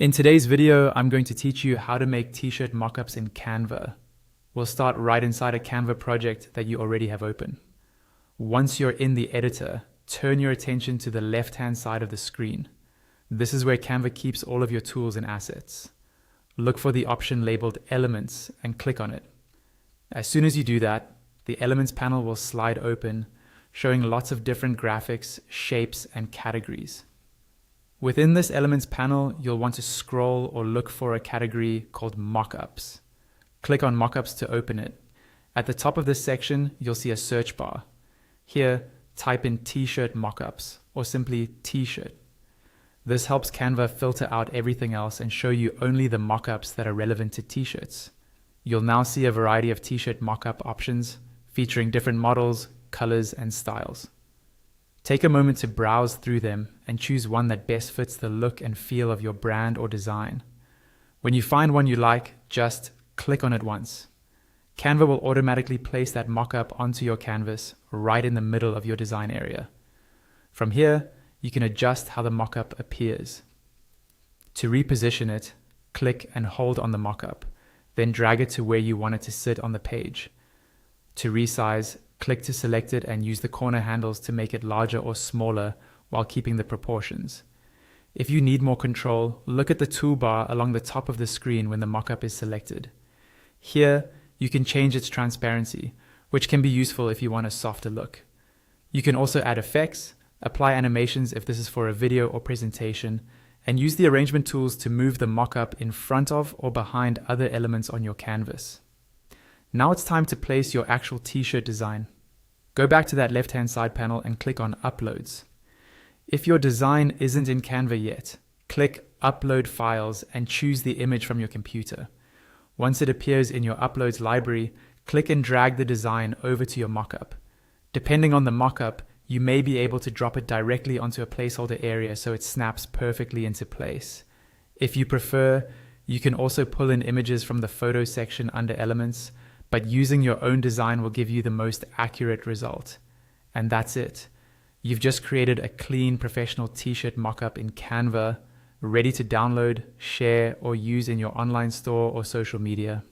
In today's video, I'm going to teach you how to make t-shirt mockups in Canva. We'll start right inside a Canva project that you already have open. Once you're in the editor, turn your attention to the left-hand side of the screen. This is where Canva keeps all of your tools and assets. Look for the option labeled Elements and click on it. As soon as you do that, the Elements panel will slide open, showing lots of different graphics, shapes, and categories. Within this Elements panel, you'll want to scroll or look for a category called Mockups. Click on Mockups to open it. At the top of this section, you'll see a search bar. Here, type in t-shirt mockups or simply t-shirt. This helps Canva filter out everything else and show you only the mockups that are relevant to t-shirts. You'll now see a variety of t-shirt mockup options featuring different models, colors, and styles. Take a moment to browse through them and choose one that best fits the look and feel of your brand or design. When you find one you like, just click on it once. Canva will automatically place that mockup onto your canvas right in the middle of your design area. From here, you can adjust how the mockup appears. To reposition it, click and hold on the mockup, then drag it to where you want it to sit on the page. To resize, click to select it and use the corner handles to make it larger or smaller while keeping the proportions. If you need more control, look at the toolbar along the top of the screen when the mockup is selected. Here, you can change its transparency, which can be useful if you want a softer look. You can also add effects, apply animations if this is for a video or presentation, and use the arrangement tools to move the mockup in front of or behind other elements on your canvas. Now it's time to place your actual t-shirt design. Go back to that left-hand side panel and click on Uploads. If your design isn't in Canva yet, click Upload Files and choose the image from your computer. Once it appears in your Uploads library, click and drag the design over to your mockup. Depending on the mockup, you may be able to drop it directly onto a placeholder area so it snaps perfectly into place. If you prefer, you can also pull in images from the photo section under Elements, but using your own design will give you the most accurate result. And that's it. You've just created a clean professional t-shirt mockup in Canva, ready to download, share, or use in your online store or social media.